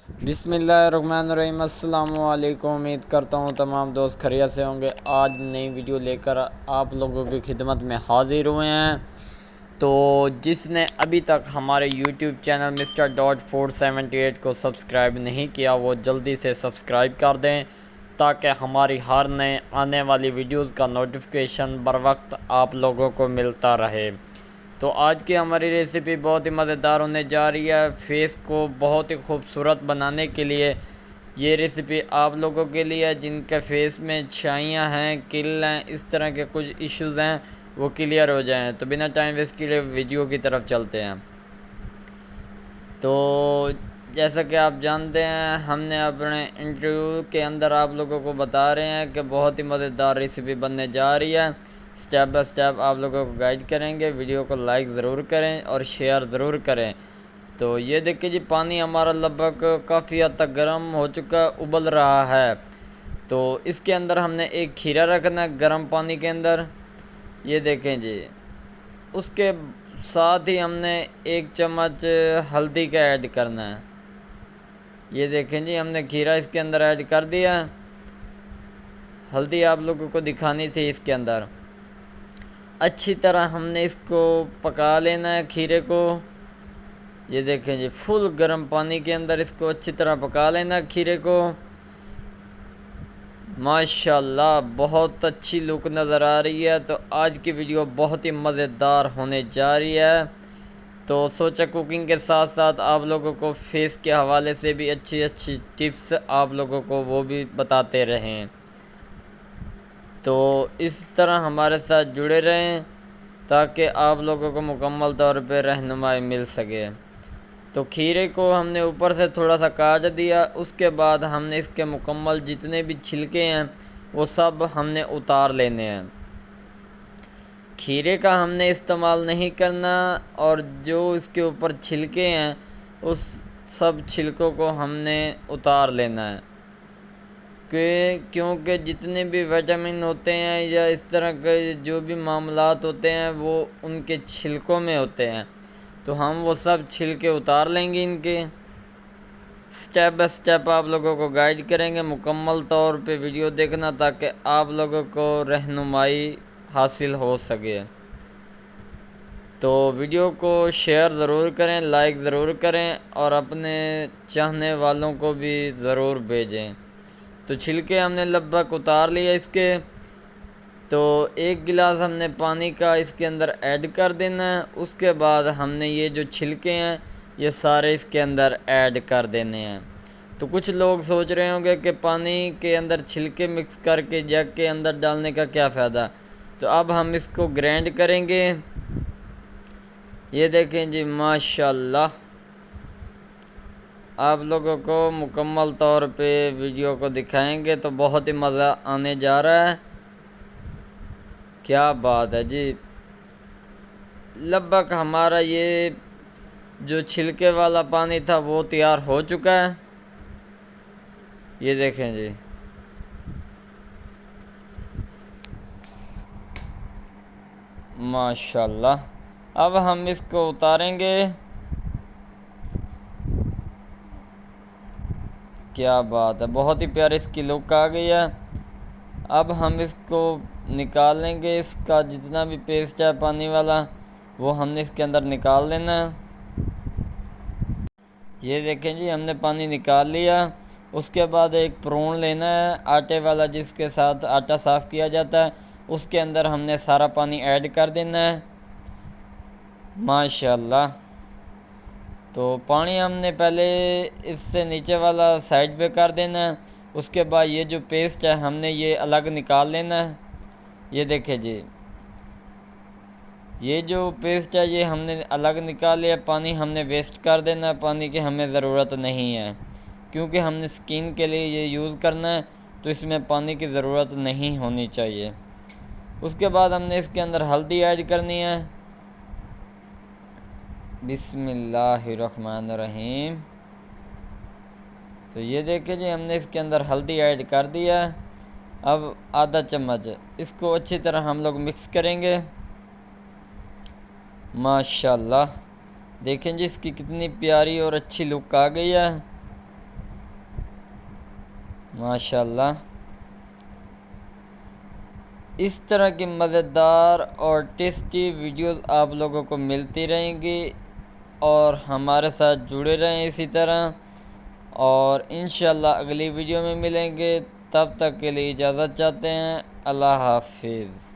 بسم اللہ الرحمن الرحیم۔ السلام علیکم، امید کرتا ہوں تمام دوست خیریت سے ہوں گے۔ آج نئی ویڈیو لے کر آپ لوگوں کی خدمت میں حاضر ہوئے ہیں۔ تو جس نے ابھی تک ہمارے یوٹیوب چینل مسٹر ڈاٹ 478 کو سبسکرائب نہیں کیا وہ جلدی سے سبسکرائب کر دیں تاکہ ہماری ہر نئے آنے والی ویڈیوز کا نوٹیفیکیشن بر وقت آپ لوگوں کو ملتا رہے۔ تو آج کی ہماری ریسیپی بہت ہی مزیدار ہونے جا رہی ہے۔ فیس کو بہت ہی خوبصورت بنانے کے لیے یہ ریسیپی آپ لوگوں کے لیے ہے جن کے فیس میں چھائیاں ہیں، کرل ہیں، اس طرح کے کچھ ایشوز ہیں وہ کلیئر ہو جائیں۔ تو بنا ٹائم ویسٹ کے لیے ویڈیو کی طرف چلتے ہیں۔ تو جیسا کہ آپ جانتے ہیں ہم نے اپنے انٹرویو کے اندر آپ لوگوں کو بتا رہے ہیں کہ بہت ہی مزیدار ریسیپی بننے جا رہی ہے۔ سٹیپ بائی سٹیپ آپ لوگوں کو گائیڈ کریں گے۔ ویڈیو کو لائک ضرور کریں اور شیئر ضرور کریں۔ تو یہ دیکھیں جی، پانی ہمارا لگ بھگ کافی حد تک گرم ہو چکا ہے، ابل رہا ہے۔ تو اس کے اندر ہم نے ایک کھیرا رکھنا ہے گرم پانی کے اندر، یہ دیکھیں جی۔ اس کے ساتھ ہی ہم نے ایک چمچ ہلدی کا ایڈ کرنا ہے، یہ دیکھیں جی۔ ہم نے کھیرا اس کے اندر ایڈ کر دیا۔ ہلدی آپ لوگوں کو دکھانی تھی اس کے اندر۔ اچھی طرح ہم نے اس کو پکا لینا ہے کھیرے کو، یہ دیکھیں جی۔ فل گرم پانی کے اندر اس کو اچھی طرح پکا لینا ہے کھیرے کو۔ ماشاءاللہ بہت اچھی لک نظر آ رہی ہے۔ تو آج کی ویڈیو بہت ہی مزیدار ہونے جا رہی ہے۔ تو سوچا کوکنگ کے ساتھ ساتھ آپ لوگوں کو فیس کے حوالے سے بھی اچھی ٹپس آپ لوگوں کو وہ بھی بتاتے رہیں۔ تو اس طرح ہمارے ساتھ جڑے رہیں تاکہ آپ لوگوں کو مکمل طور پہ رہنمائی مل سکے۔ تو کھیرے کو ہم نے اوپر سے تھوڑا سا کاٹ دیا، اس کے بعد ہم نے اس کے مکمل جتنے بھی چھلکے ہیں وہ سب ہم نے اتار لینے ہیں۔ کھیرے کا ہم نے استعمال نہیں کرنا، اور جو اس کے اوپر چھلکے ہیں اس سب چھلکوں کو ہم نے اتار لینا ہے، کیونکہ جتنے بھی وٹامن ہوتے ہیں یا اس طرح کے جو بھی معاملات ہوتے ہیں وہ ان کے چھلکوں میں ہوتے ہیں۔ تو ہم وہ سب چھلکے اتار لیں گے ان کے۔ سٹیپ بائی سٹیپ آپ لوگوں کو گائیڈ کریں گے، مکمل طور پہ ویڈیو دیکھنا تاکہ آپ لوگوں کو رہنمائی حاصل ہو سکے۔ تو ویڈیو کو شیئر ضرور کریں، لائک ضرور کریں اور اپنے چاہنے والوں کو بھی ضرور بھیجیں۔ تو چھلکے ہم نے لگ بھگ اتار لیے اس کے۔ تو ایک گلاس ہم نے پانی کا اس کے اندر ایڈ کر دینا ہے، اس کے بعد ہم نے یہ جو چھلکے ہیں یہ سارے اس کے اندر ایڈ کر دینے ہیں۔ تو کچھ لوگ سوچ رہے ہوں گے کہ پانی کے اندر چھلکے مکس کر کے جگ کے اندر ڈالنے کا کیا فائدہ۔ تو اب ہم اس کو گرینڈ کریں گے، یہ دیکھیں جی۔ ماشاءاللہ آپ لوگوں کو مکمل طور پہ ویڈیو کو دکھائیں گے تو بہت ہی مزہ آنے جا رہا ہے۔ کیا بات ہے جی، لگ بھگ ہمارا یہ جو چھلکے والا پانی تھا وہ تیار ہو چکا ہے، یہ دیکھیں جی۔ ماشاءاللہ اب ہم اس کو اتاریں گے، کیا بات ہے، بہت ہی پیاری اس کی لک آ گئی ہے۔ اب ہم اس کو نکال لیں گے، اس کا جتنا بھی پیسٹ ہے پانی والا وہ ہم نے اس کے اندر نکال لینا ہے، یہ دیکھیں جی۔ ہم نے پانی نکال لیا۔ اس کے بعد ایک پرون لینا ہے آٹے والا جس کے ساتھ آٹا صاف کیا جاتا ہے، اس کے اندر ہم نے سارا پانی ایڈ کر دینا ہے۔ ماشاءاللہ تو پانی ہم نے پہلے اس سے نیچے والا سائڈ پہ کر دینا ہے، اس کے بعد یہ جو پیسٹ ہے ہم نے یہ الگ نکال لینا ہے، یہ دیکھیں جی۔ یہ جو پیسٹ ہے یہ ہم نے الگ نکال لیا۔ پانی ہم نے ویسٹ کر دینا ہے، پانی کی ہمیں ضرورت نہیں ہے کیونکہ ہم نے سکین کے لیے یہ یوز کرنا ہے، تو اس میں پانی کی ضرورت نہیں ہونی چاہیے۔ اس کے بعد ہم نے اس کے اندر ہلدی ایڈ کرنی ہے، بسم اللہ الرحمن الرحیم۔ تو یہ دیکھیں جی، ہم نے اس کے اندر ہلدی ایڈ کر دیا ہے۔ اب آدھا چمچ اس کو اچھی طرح ہم لوگ مکس کریں گے۔ ماشاءاللہ دیکھیں جی، اس کی کتنی پیاری اور اچھی لک آ گئی ہے۔ ماشاءاللہ۔ اس طرح کی مزیدار اور ٹیسٹی ویڈیوز آپ لوگوں کو ملتی رہیں گی، اور ہمارے ساتھ جڑے رہیں اسی طرح، اور انشاءاللہ اگلی ویڈیو میں ملیں گے۔ تب تک کے لیے اجازت چاہتے ہیں۔ اللہ حافظ۔